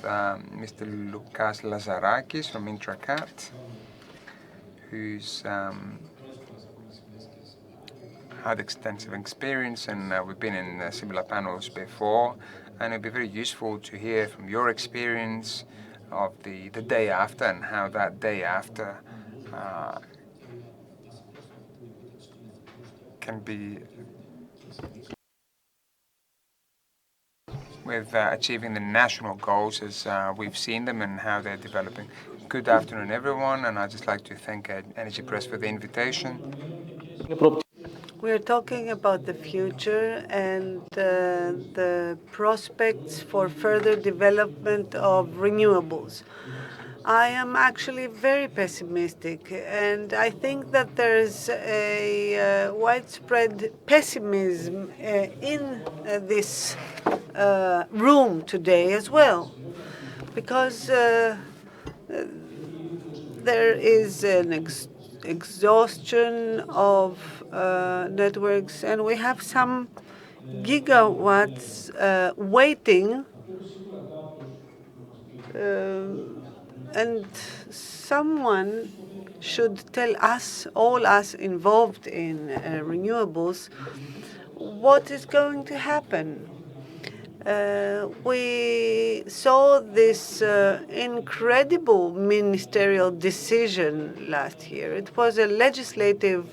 Mr. Lukas Lazarakis from Intracat, who's had extensive experience, and we've been in similar panels before, and it'd be very useful to hear from your experience of the day after and how that day after can be with achieving the national goals as we've seen them and how they're developing. Good afternoon, everyone, and I'd just like to thank Energy Press for the invitation. We're talking about the future and the prospects for further development of renewables. I am actually very pessimistic, and I think that there's a widespread pessimism in this room today as well, because there is an exhaustion of networks, and we have some gigawatts waiting, and someone should tell us, all us involved in renewables, what is going to happen. We saw this incredible ministerial decision last year. It was a legislative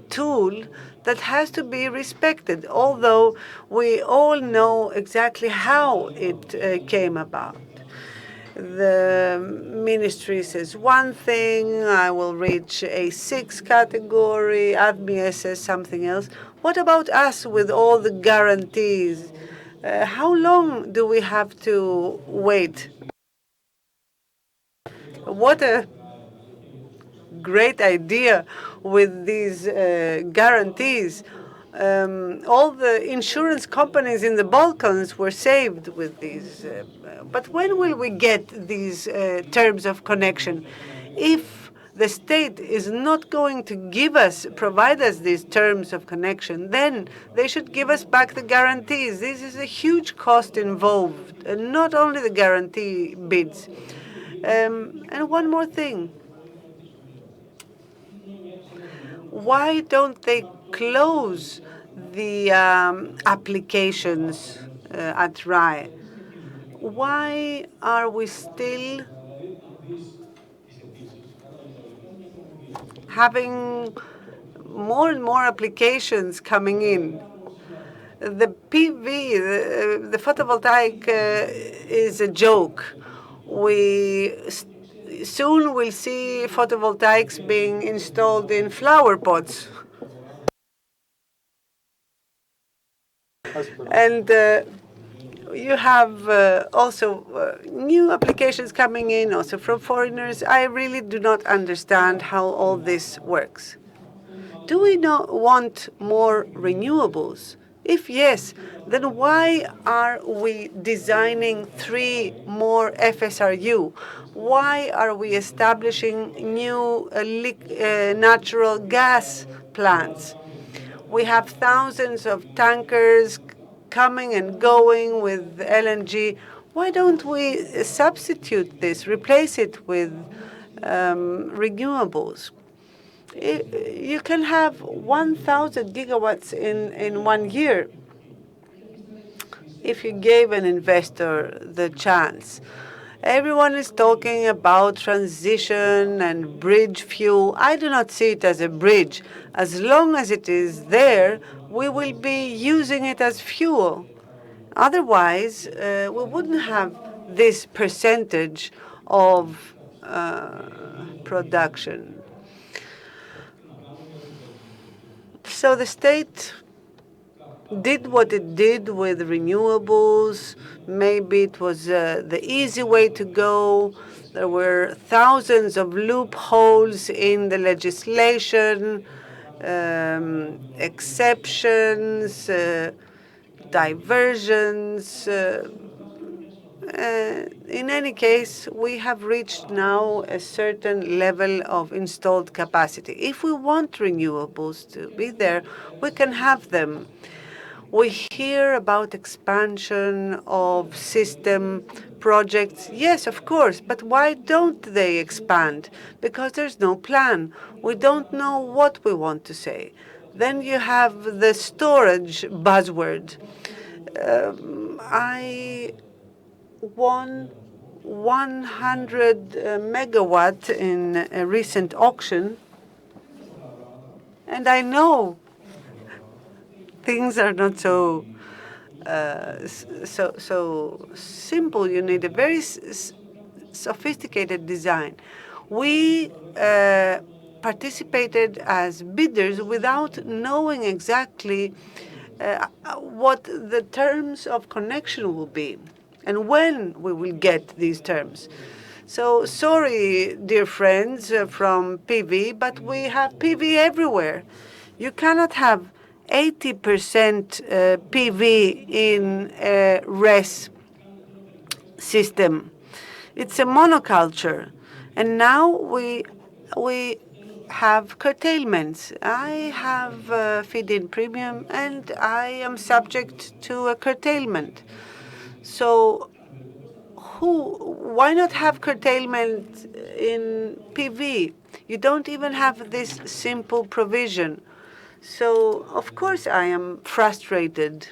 tool that has to be respected, although we all know exactly how it came about. The ministry says one thing, I will reach a 6 category, ADMIE says something else. What about us with all the guarantees? How long do we have to wait? What a great idea with these guarantees. All the insurance companies in the Balkans were saved with these. But when will we get these terms of connection? If the state is not going to provide us these terms of connection, then they should give us back the guarantees. This is a huge cost involved, and not only the guarantee bids. And one more thing. Why don't they close the applications at RAE? Why are we still having more and more applications coming in? The PV, the photovoltaic, is a joke. We soon will see photovoltaics being installed in flower pots. And you have also new applications coming in, also from foreigners. I really do not understand how all this works. Do we not want more renewables? If yes, then why are we designing 3 more FSRU? Why are we establishing new natural gas plants? We have thousands of tankers coming and going with LNG. Why don't we substitute this, replace it with renewables? You can have 1,000 gigawatts in 1 year if you gave an investor the chance. Everyone is talking about transition and bridge fuel. I do not see it as a bridge. As long as it is there, we will be using it as fuel. Otherwise, we wouldn't have this percentage of production. So the state did what it did with renewables. Maybe it was the easy way to go. There were thousands of loopholes in the legislation, exceptions, diversions. In any case, we have reached now a certain level of installed capacity. If we want renewables to be there, we can have them. We hear about expansion of system projects. Yes, of course, but why don't they expand? Because there's no plan. We don't know what we want to say. Then you have the storage buzzword. I won 100 megawatt in a recent auction, and I know things are not so simple. You need a very sophisticated design. We participated as bidders without knowing exactly what the terms of connection will be and when we will get these terms. So sorry, dear friends from PV, but we have PV everywhere. You cannot have 80% PV in a RES system. It's a monoculture. And now we have curtailments. I have feed-in premium, and I am subject to a curtailment. So why not have curtailment in PV? You don't even have this simple provision. So, of course, I am frustrated.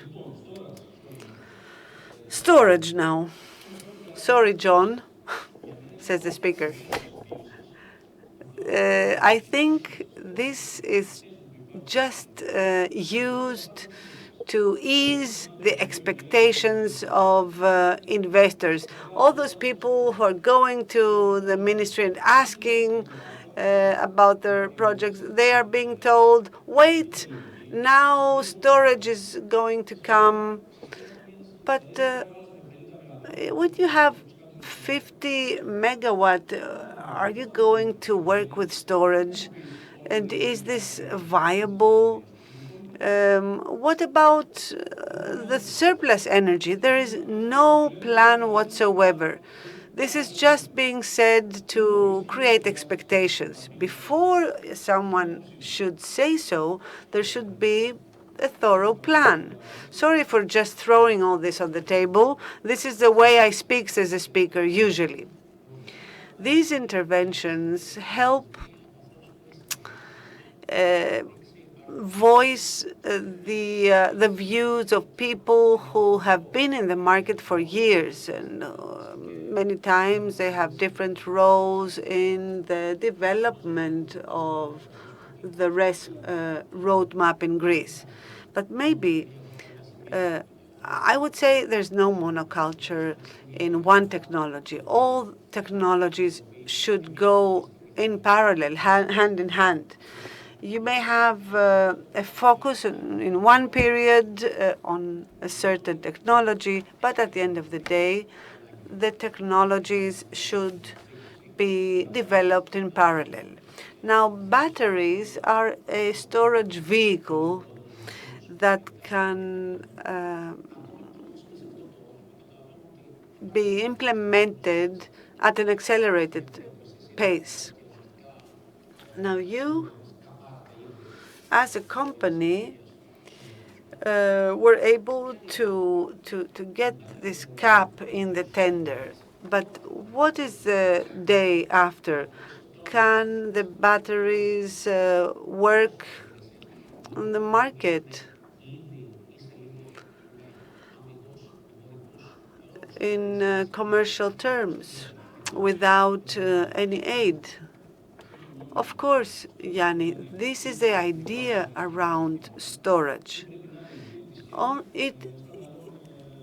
Storage now. Sorry, John, says the speaker. I think this is just used to ease the expectations of investors. All those people who are going to the ministry and asking about their projects, they are being told, wait, now storage is going to come. But when you have 50 megawatt, are you going to work with storage? And is this viable? What about the surplus energy? There is no plan whatsoever. This is just being said to create expectations. Before someone should say so, there should be a thorough plan. Sorry for just throwing all this on the table. This is the way I speak as a speaker usually. These interventions help voice the views of people who have been in the market for years, and many times they have different roles in the development of the RES roadmap in Greece. But maybe I would say there's no monoculture in one technology. All technologies should go in parallel, hand in hand. You may have a focus in one period on a certain technology, but at the end of the day, the technologies should be developed in parallel. Now, batteries are a storage vehicle that can be implemented at an accelerated pace. Now, you, as a company, were able to get this cap in the tender. But what is the day after? Can the batteries work on the market in commercial terms without any aid? Of course, Yanni, this is the idea around storage.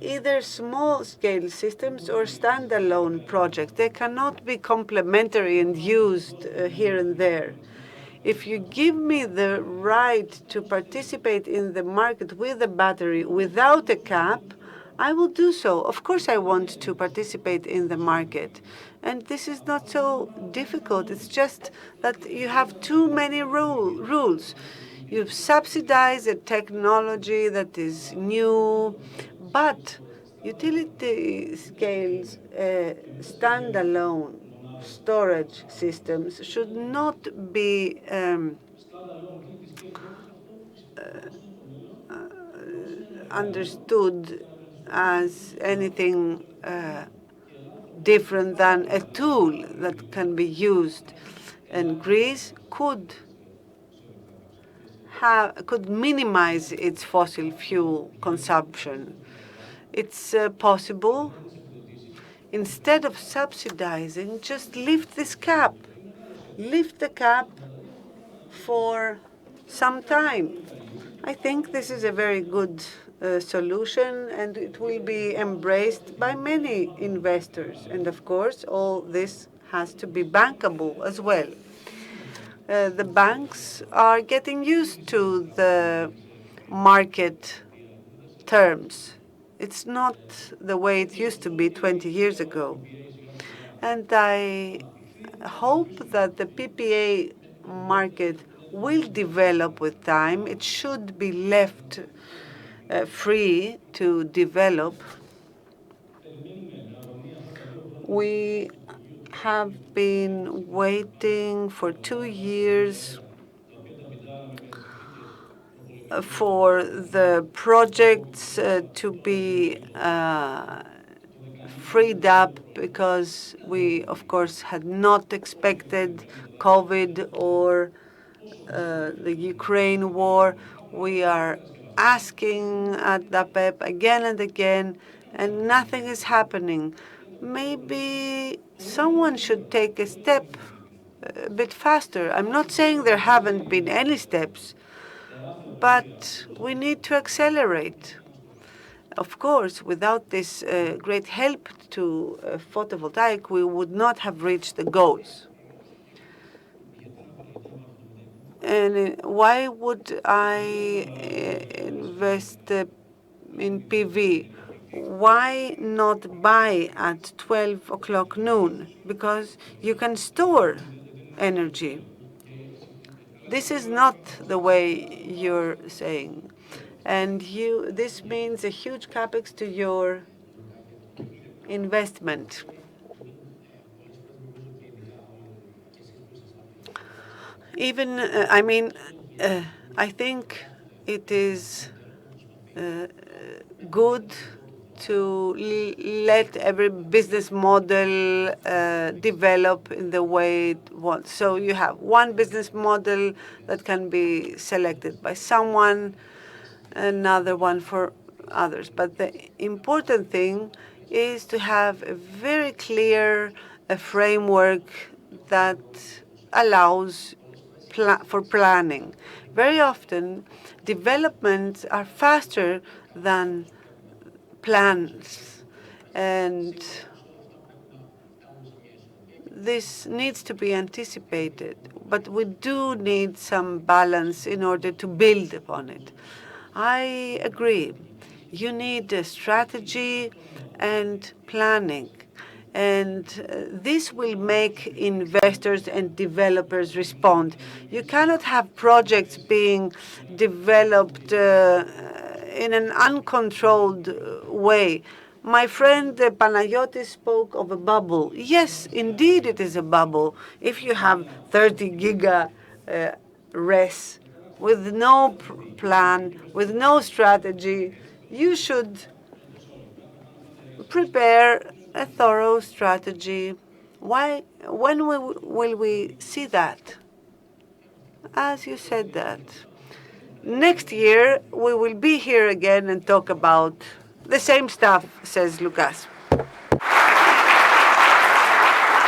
Either small-scale systems or standalone projects. They cannot be complementary and used here and there. If you give me the right to participate in the market with a battery without a cap, I will do so. Of course, I want to participate in the market. And this is not so difficult. It's just that you have too many rules. You subsidize a technology that is new, but utility scales standalone storage systems should not be understood as anything different than a tool that can be used. And Greece could minimize its fossil fuel consumption. It's possible. Instead of subsidizing, just lift this cap. Lift the cap for some time. I think this is a very good solution, and it will be embraced by many investors. And of course, all this has to be bankable as well. The banks are getting used to the market terms. It's not the way it used to be 20 years ago. And I hope that the PPA market will develop with time. It should be left free to develop. We have been waiting for 2 years for the projects to be freed up because we, of course, had not expected COVID or the Ukraine war. We are asking at the PEP again and again, and nothing is happening. Maybe someone should take a step a bit faster. I'm not saying there haven't been any steps, but we need to accelerate. Of course, without this great help to photovoltaic, we would not have reached the goals. And why would I invest in PV? Why not buy at 12 o'clock noon? Because you can store energy. This is not the way you're saying. And this means a huge capex to your investment. Even, I think it is good to let every business model develop in the way it wants. So you have one business model that can be selected by someone, another one for others. But the important thing is to have a very clear framework that allows for planning. Very often, developments are faster than plans, and this needs to be anticipated. But we do need some balance in order to build upon it. I agree. You need a strategy and planning. And this will make investors and developers respond. You cannot have projects being developed in an uncontrolled way. My friend Panagiotis spoke of a bubble. Yes, indeed it is a bubble. If you have 30 giga res with no plan, with no strategy, you should prepare a thorough strategy. When will we see that? As you said that. Next year, we will be here again and talk about the same stuff, says Lucas.